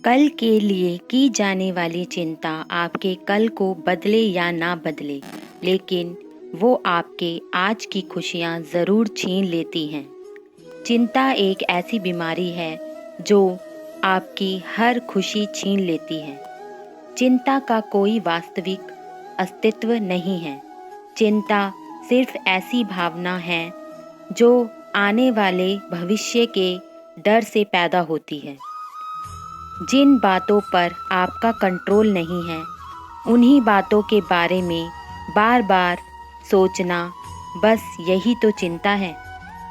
कल के लिए की जाने वाली चिंता आपके कल को बदले या ना बदले, लेकिन वो आपके आज की खुशियाँ ज़रूर छीन लेती हैं। चिंता एक ऐसी बीमारी है जो आपकी हर खुशी छीन लेती है। चिंता का कोई वास्तविक अस्तित्व नहीं है। चिंता सिर्फ ऐसी भावना है जो आने वाले भविष्य के डर से पैदा होती है। जिन बातों पर आपका कंट्रोल नहीं है, उन्हीं बातों के बारे में बार बार सोचना, बस यही तो चिंता है।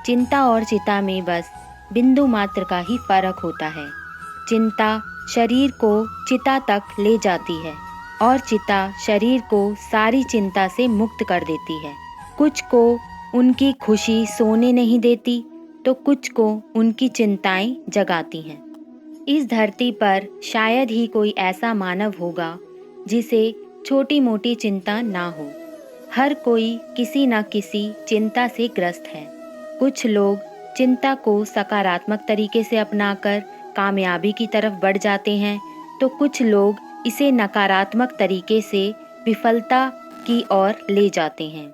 चिंता और चिता में बस बिंदु मात्र का ही फर्क होता है। चिंता शरीर को चिता तक ले जाती है और चिता शरीर को सारी चिंता से मुक्त कर देती है। कुछ को उनकी खुशी सोने नहीं देती, तो कुछ को उनकी चिंताएं जगाती हैं। इस धरती पर शायद ही कोई ऐसा मानव होगा जिसे छोटी मोटी चिंता ना हो। हर कोई किसी न किसी चिंता से ग्रस्त है। कुछ लोग चिंता को सकारात्मक तरीके से अपनाकर कामयाबी की तरफ बढ़ जाते हैं, तो कुछ लोग इसे नकारात्मक तरीके से विफलता की ओर ले जाते हैं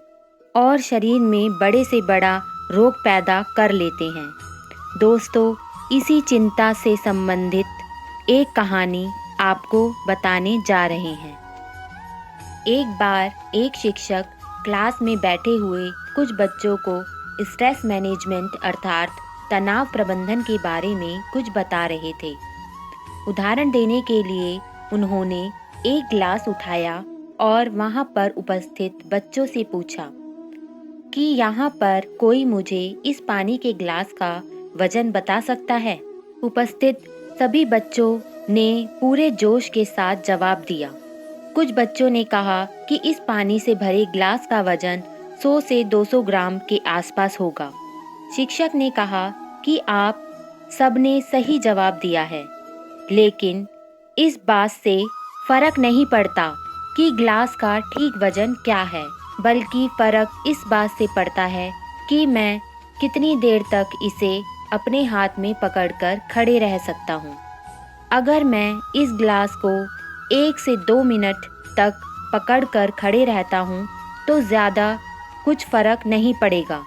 और शरीर में बड़े से बड़ा रोग पैदा कर लेते हैं। दोस्तों, इसी चिंता से संबंधित एक कहानी आपको बताने जा रहे हैं। एक बार एक शिक्षक क्लास में बैठे हुए कुछ बच्चों को स्ट्रेस मैनेजमेंट अर्थात तनाव प्रबंधन के बारे में कुछ बता रहे थे। उदाहरण देने के लिए उन्होंने एक गिलास उठाया और वहां पर उपस्थित बच्चों से पूछा कि यहाँ पर कोई मुझे इस पानी के गिलास का वजन बता सकता है। उपस्थित सभी बच्चों ने पूरे जोश के साथ जवाब दिया। कुछ बच्चों ने कहा कि इस पानी से भरे गिलास का वजन 100 से 200 ग्राम के आसपास होगा। शिक्षक ने कहा कि आप सबने सही जवाब दिया है, लेकिन इस बात से फर्क नहीं पड़ता कि गिलास का ठीक वजन क्या है, बल्कि फर्क इस बात से पड़ता है कि मैं कितनी देर तक इसे अपने हाथ में पकड़कर खड़े रह सकता हूँ। अगर मैं इस गिलास को 1 से 2 मिनट तक पकड़कर खड़े रहता हूँ तो ज़्यादा कुछ फर्क नहीं पड़ेगा,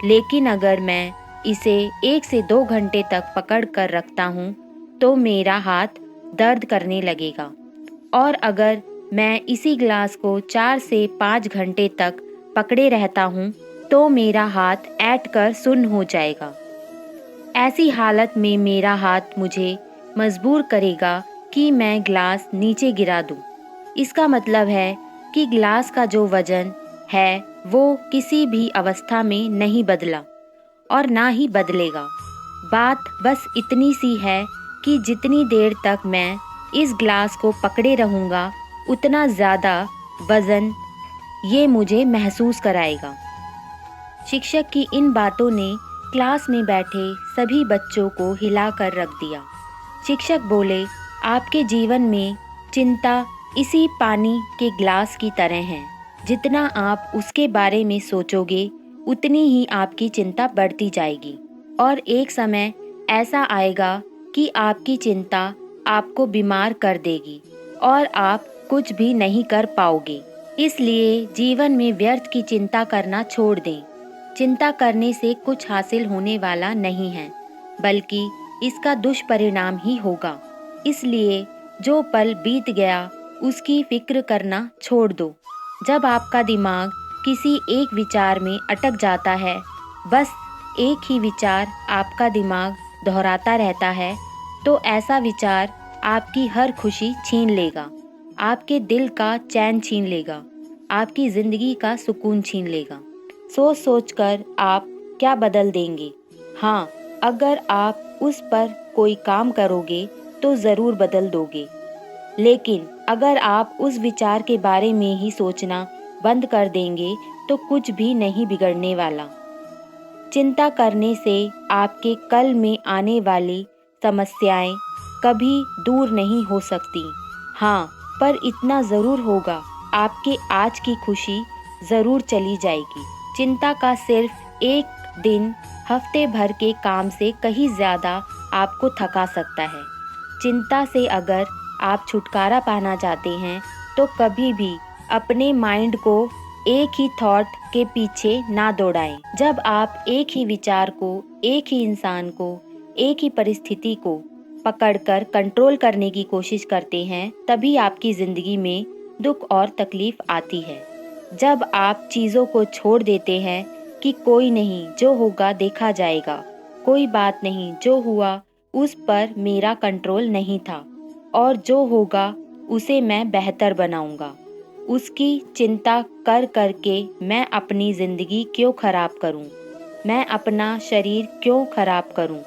लेकिन अगर मैं इसे 1 से 2 घंटे तक पकड़ कर रखता हूँ तो मेरा हाथ दर्द करने लगेगा, और अगर मैं इसी गिलास को 4 से 5 घंटे तक पकड़े रहता हूँ तो मेरा हाथ ऐंठ कर सुन्न हो जाएगा। ऐसी हालत में मेरा हाथ मुझे मजबूर करेगा कि मैं गिलास नीचे गिरा दूं। इसका मतलब है कि गिलास का जो वजन है वो किसी भी अवस्था में नहीं बदला और ना ही बदलेगा। बात बस इतनी सी है कि जितनी देर तक मैं इस गिलास को पकड़े रहूँगा, उतना ज़्यादा वज़न ये मुझे महसूस कराएगा। शिक्षक की इन बातों ने क्लास में बैठे सभी बच्चों को हिलाकर रख दिया। शिक्षक बोले, आपके जीवन में चिंता इसी पानी के गिलास की तरह है। जितना आप उसके बारे में सोचोगे, उतनी ही आपकी चिंता बढ़ती जाएगी, और एक समय ऐसा आएगा कि आपकी चिंता आपको बीमार कर देगी और आप कुछ भी नहीं कर पाओगे। इसलिए जीवन में व्यर्थ की चिंता करना छोड़ दें। चिंता करने से कुछ हासिल होने वाला नहीं है, बल्कि इसका दुष्परिणाम ही होगा। इसलिए जो पल बीत गया उसकी फिक्र करना छोड़ दो। जब आपका दिमाग किसी एक विचार में अटक जाता है, बस एक ही विचार आपका दिमाग दोहराता रहता है, तो ऐसा विचार आपकी हर खुशी छीन लेगा, आपके दिल का चैन छीन लेगा, आपकी जिंदगी का सुकून छीन लेगा। सोच सोच कर आप क्या बदल देंगे? हाँ, अगर आप उस पर कोई काम करोगे तो ज़रूर बदल दोगे, लेकिन अगर आप उस विचार के बारे में ही सोचना बंद कर देंगे तो कुछ भी नहीं बिगड़ने वाला। चिंता करने से आपके कल में आने वाली समस्याएं कभी दूर नहीं हो सकती। हाँ, पर इतना ज़रूर होगा, आपके आज की खुशी ज़रूर चली जाएगी। चिंता का सिर्फ एक दिन हफ्ते भर के काम से कहीं ज़्यादा आपको थका सकता है। चिंता से अगर आप छुटकारा पाना चाहते हैं तो कभी भी अपने माइंड को एक ही थॉट के पीछे ना दौड़ाएं। जब आप एक ही विचार को, एक ही इंसान को, एक ही परिस्थिति को पकड़कर कंट्रोल करने की कोशिश करते हैं, तभी आपकी जिंदगी में दुख और तकलीफ आती है। जब आप चीज़ों को छोड़ देते हैं कि कोई नहीं, जो होगा देखा जाएगा, कोई बात नहीं, जो हुआ उस पर मेरा कंट्रोल नहीं था और जो होगा उसे मैं बेहतर बनाऊंगा, उसकी चिंता कर करके मैं अपनी ज़िंदगी क्यों खराब करूं, मैं अपना शरीर क्यों खराब करूं।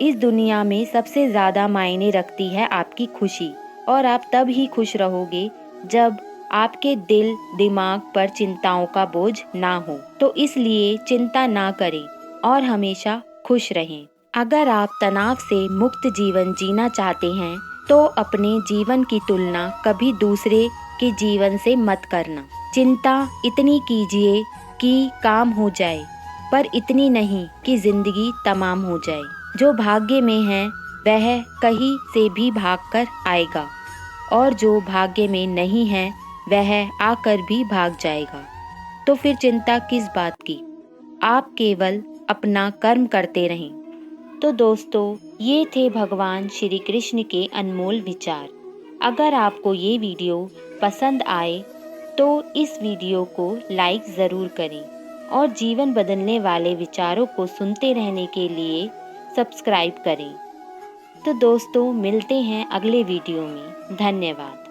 इस दुनिया में सबसे ज़्यादा मायने रखती है आपकी खुशी, और आप तब ही खुश रहोगे जब आपके दिल दिमाग पर चिंताओं का बोझ ना हो। तो इसलिए चिंता ना करें और हमेशा खुश रहें। अगर आप तनाव से मुक्त जीवन जीना चाहते हैं तो अपने जीवन की तुलना कभी दूसरे के जीवन से मत करना। चिंता इतनी कीजिए कि काम हो जाए, पर इतनी नहीं कि जिंदगी तमाम हो जाए। जो भाग्य में है वह कहीं से भी भागकर आएगा, और जो भाग्य में नहीं है वह आकर भी भाग जाएगा। तो फिर चिंता किस बात की? आप केवल अपना कर्म करते रहें। तो दोस्तों, ये थे भगवान श्री कृष्ण के अनमोल विचार। अगर आपको ये वीडियो पसंद आए तो इस वीडियो को लाइक ज़रूर करें और जीवन बदलने वाले विचारों को सुनते रहने के लिए सब्सक्राइब करें। तो दोस्तों, मिलते हैं अगले वीडियो में। धन्यवाद।